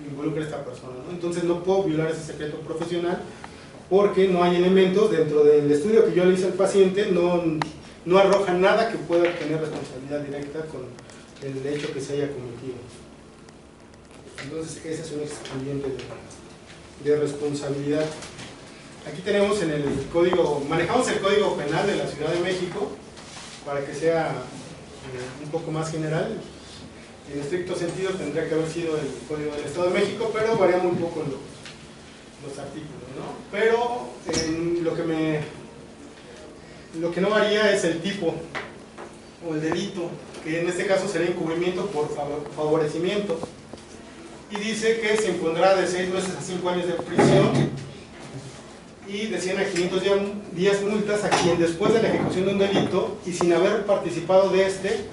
involucre a esta persona, ¿no? Entonces no puedo violar ese secreto profesional porque no hay elementos dentro del estudio que yo le hice al paciente, no arroja nada que pueda tener responsabilidad directa con el hecho que se haya cometido. Entonces ese es un excluyente de responsabilidad. Aquí tenemos en el código, manejamos el Código Penal de la Ciudad de México para que sea un poco más general. En estricto sentido tendría que haber sido el Código del Estado de México, pero varía muy poco los artículos, ¿no? Pero lo que no varía es el tipo o el delito, que en este caso sería encubrimiento por favorecimiento, y dice que se impondrá de 6 meses a 5 años de prisión y de 100 a 500 días multas a quien después de la ejecución de un delito y sin haber participado de este,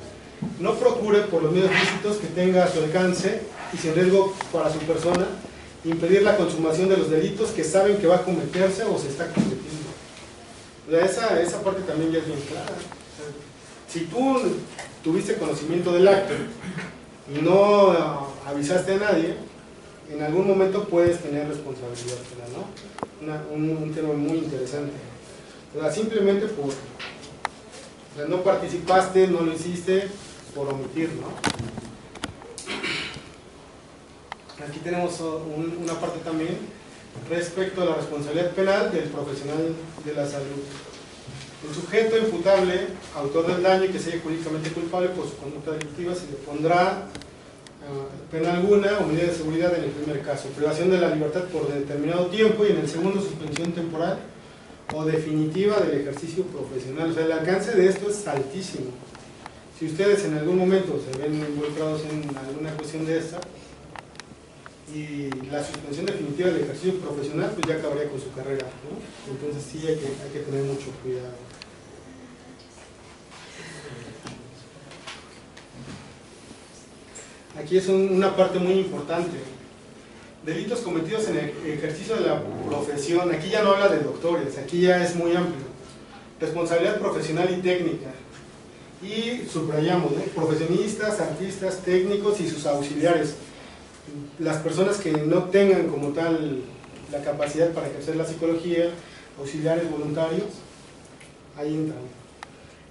no procure por los medios lícitos que tenga a su alcance y sin riesgo para su persona, impedir la consumación de los delitos que saben que va a cometerse o se está cometiendo. O sea, esa parte también ya es bien clara. O sea, si tú tuviste conocimiento del acto y no avisaste a nadie, en algún momento puedes tener responsabilidad penal, ¿no? Un tema muy interesante. O sea, simplemente por, o sea, no participaste, no lo hiciste por omitir, ¿no? Aquí tenemos una parte también respecto a la responsabilidad penal del profesional de la salud. El sujeto imputable, autor del daño y que sea jurídicamente culpable por su conducta delictiva, se le pondrá pena alguna o medida de seguridad en el primer caso, privación de la libertad por determinado tiempo, y en el segundo, suspensión temporal o definitiva del ejercicio profesional. O sea, el alcance de esto es altísimo. Si ustedes en algún momento se ven involucrados en alguna cuestión de esta y la suspensión definitiva del ejercicio profesional, pues ya acabaría con su carrera, ¿no? Entonces sí hay que tener mucho cuidado. Aquí es una parte muy importante. Delitos cometidos en el ejercicio de la profesión. Aquí ya no habla de doctores, aquí ya es muy amplio. Responsabilidad profesional y técnica. Y subrayamos, ¿no? Profesionistas, artistas, técnicos y sus auxiliares. las personas que no tengan como tal la capacidad para ejercer la psicología, auxiliares voluntarios, ahí entran.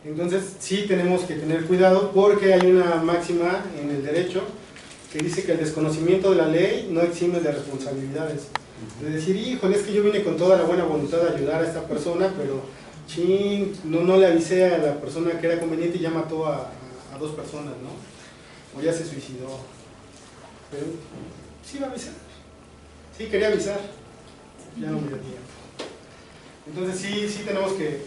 Entonces sí tenemos que tener cuidado porque hay una máxima en el derecho que dice que el desconocimiento de la ley no exime de responsabilidades. De decir, híjole, es que yo vine con toda la buena voluntad de ayudar a esta persona, pero chin, no le avisé a la persona que era conveniente y ya mató a 2 personas, ¿no? O ya se suicidó. Pero sí va a avisar. Sí, quería avisar. Ya no me dio tiempo. Entonces sí tenemos que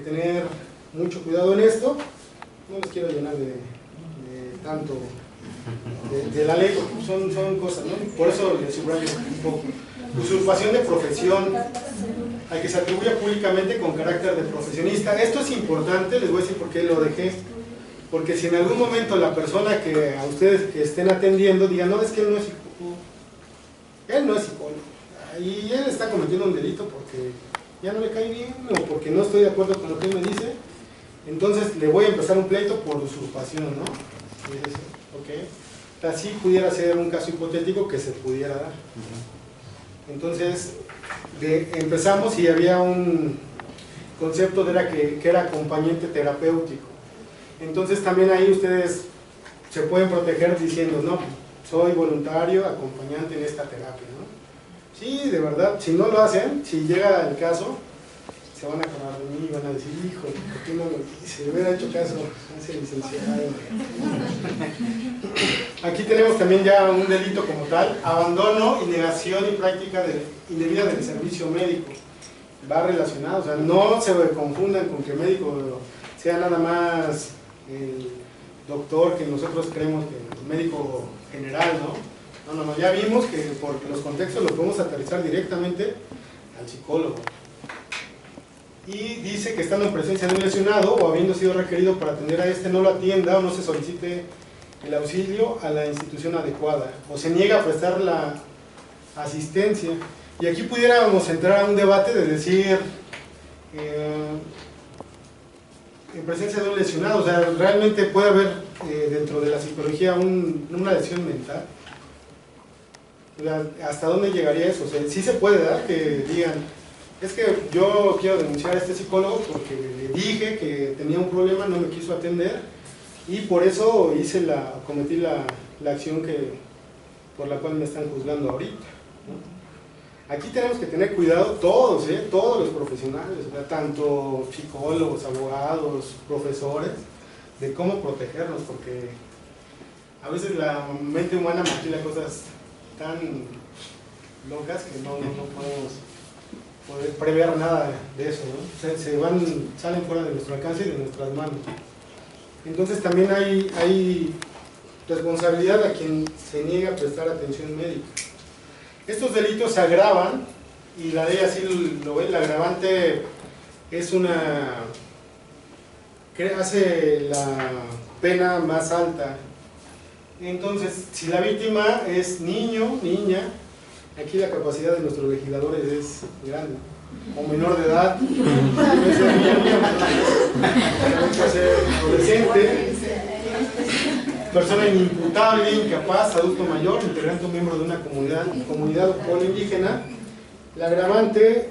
tener mucho cuidado en esto. No les quiero llenar de tanto de la ley, porque son cosas, ¿no? Por eso les subrayo un poco. Usurpación de profesión, al que se atribuye públicamente con carácter de profesionista. Esto es importante, les voy a decir por qué lo dejé. Porque si en algún momento la persona que a ustedes que estén atendiendo diga, no, es que él no es psicólogo, él no es psicólogo, y él está cometiendo un delito porque ya no le cae bien o porque no estoy de acuerdo con lo que él me dice, entonces le voy a empezar un pleito por usurpación, ¿no? Y dices, ok, así pudiera ser un caso hipotético que se pudiera dar. Entonces empezamos y había un concepto que era acompañante terapéutico. Entonces también ahí ustedes se pueden proteger diciendo, no, soy voluntario, acompañante en esta terapia, ¿no? Sí, de verdad, si no lo hacen, si llega el caso, se van a acordar de mí y van a decir, hijo, ¿por qué no lo hice? Le hubiera hecho caso a ese licenciado. Aquí tenemos también ya un delito como tal, abandono y negación y práctica indebida del servicio médico. Va relacionado, o sea, no se confundan con que médico sea nada más el doctor que nosotros creemos que es médico general, ¿no? No, ya vimos que por los contextos lo podemos aterrizar directamente al psicólogo. Y dice que estando en presencia de un lesionado o habiendo sido requerido para atender a este, no lo atienda o no se solicite el auxilio a la institución adecuada o se niega a prestar la asistencia. Y aquí pudiéramos entrar a un debate de decir en presencia de un lesionado, o sea, realmente puede haber dentro de la psicología una lesión mental. O sea, ¿hasta dónde llegaría eso? O sea, sí se puede dar que digan, es que yo quiero denunciar a este psicólogo porque le dije que tenía un problema, no me quiso atender y por eso cometí la acción por la cual me están juzgando ahorita, ¿no? Aquí tenemos que tener cuidado todos, todos los profesionales, ¿verdad? Tanto psicólogos, abogados, profesores, de cómo protegernos, porque a veces la mente humana maquila cosas tan locas que no podemos poder prever nada de eso, ¿no? Salen fuera de nuestro alcance y de nuestras manos. Entonces también hay responsabilidad a quien se niega a prestar atención médica. Estos delitos se agravan y la ley así lo ve. El agravante es que hace la pena más alta. Entonces, si la víctima es niño, niña, aquí la capacidad de nuestros legisladores es grande, o menor de edad, puede ser niño, puede ser adolescente, persona inimputable, incapaz, adulto mayor, integrante o miembro de una comunidad o pueblo indígena. La agravante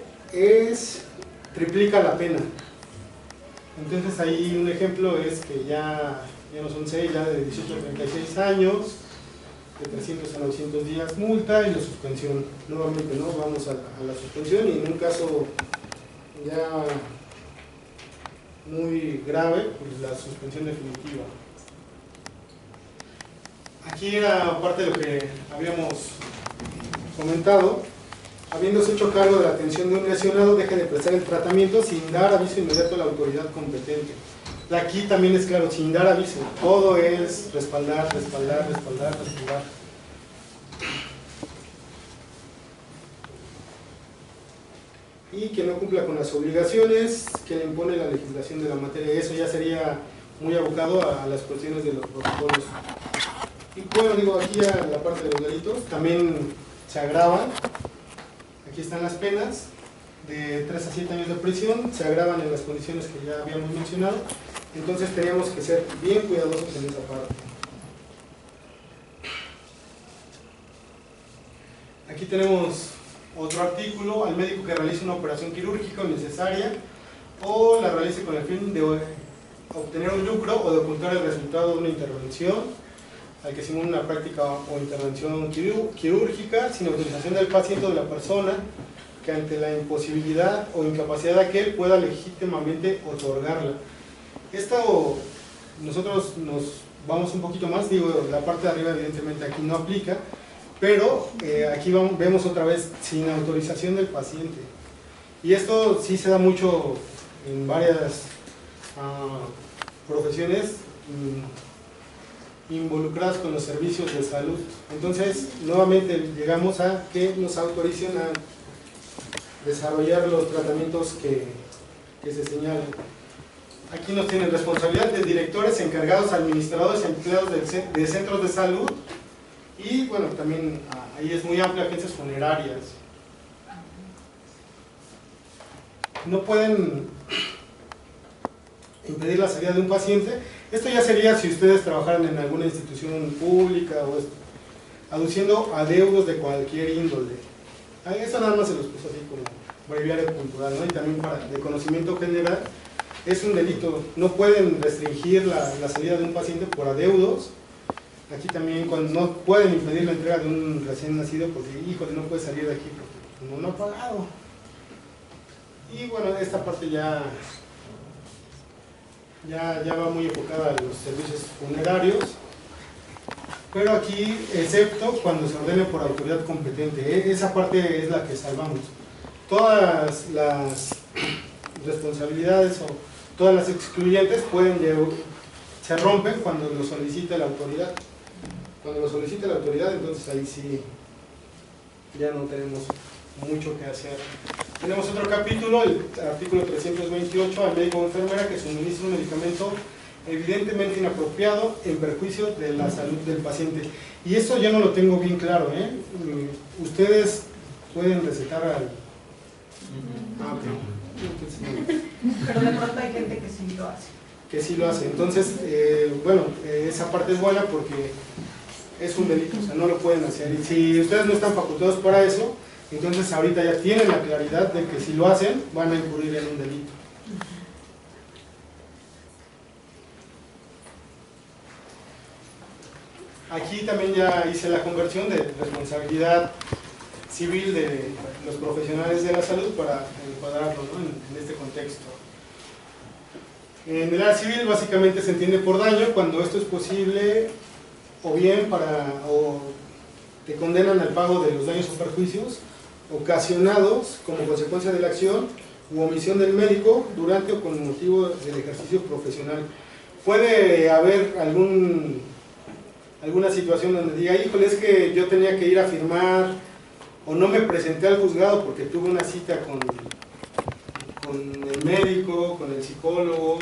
triplica la pena. Entonces ahí un ejemplo es que ya no son 6, ya de 18 a 36 años, de 300 a 900 días multa y la suspensión. Nuevamente no vamos a la suspensión y en un caso ya muy grave, pues la suspensión definitiva. Aquí era parte de lo que habíamos comentado. Habiéndose hecho cargo de la atención de un lesionado, deje de prestar el tratamiento sin dar aviso inmediato a la autoridad competente. Aquí también es claro, sin dar aviso. Todo es respaldar. Y que no cumpla con las obligaciones que le impone la legislación de la materia. Eso ya sería muy abocado a las cuestiones de los protocolos. Y bueno, digo, aquí a la parte de los delitos también se agravan. Aquí están las penas, de 3 a 7 años de prisión, se agravan en las condiciones que ya habíamos mencionado. Entonces teníamos que ser bien cuidadosos en esa parte. tenemos otro artículo: al médico que realice una operación quirúrgica o necesaria o la realice con el fin de obtener un lucro o de ocultar el resultado de una intervención, al que simule una práctica o intervención quirúrgica sin autorización del paciente o de la persona, que ante la imposibilidad o incapacidad de aquel pueda legítimamente otorgarla. Esto nosotros nos vamos un poquito más, digo, la parte de arriba evidentemente aquí no aplica, pero aquí vemos otra vez sin autorización del paciente. Y esto sí se da mucho en varias profesiones involucradas con los servicios de salud. Entonces, nuevamente llegamos a que nos autoricen a desarrollar los tratamientos que se señalan. Aquí nos tienen responsabilidad de directores, encargados, administradores, empleados de centros de salud y, bueno, también ahí es muy amplia, agencias funerarias. No pueden impedir la salida de un paciente. Esto ya sería si ustedes trabajaran en alguna institución pública o aduciendo adeudos de cualquier índole. Eso nada más se los puso así como breviario cultural, ¿no? Y también de conocimiento general, es un delito. No pueden restringir la salida de un paciente por adeudos. Aquí también, cuando no pueden impedir la entrega de un recién nacido porque, híjole, no puede salir de aquí porque no ha pagado. Y bueno, esta parte ya va muy enfocada a los servicios funerarios, pero aquí, excepto cuando se ordene por autoridad competente, esa parte es la que salvamos. Todas las responsabilidades o todas las excluyentes se rompen cuando lo solicita la autoridad. Cuando lo solicita la autoridad, entonces ahí sí ya no tenemos mucho que hacer. Tenemos otro capítulo, el artículo 328, al médico o enfermera que suministra un medicamento evidentemente inapropiado en perjuicio de la salud del paciente. Y esto yo no lo tengo bien claro, ¿eh? Ustedes pueden recetar al... okay.
Pero de pronto hay gente que sí lo hace.
Que sí lo hace. Entonces, bueno, esa parte es buena porque es un delito, o sea, no lo pueden hacer. Y si ustedes no están facultados para eso, entonces ahorita ya tienen la claridad de que si lo hacen, van a incurrir en un delito. Aquí también ya hice la conversión de responsabilidad civil de los profesionales de la salud para encuadrarlo, ¿no? en este contexto. En el área civil básicamente se entiende por daño cuando esto es posible o bien o te condenan al pago de los daños o perjuicios ocasionados como consecuencia de la acción u omisión del médico durante o con motivo del ejercicio profesional. Puede haber alguna situación donde diga, híjole, es que yo tenía que ir a firmar o no me presenté al juzgado porque tuve una cita con el médico, con el psicólogo,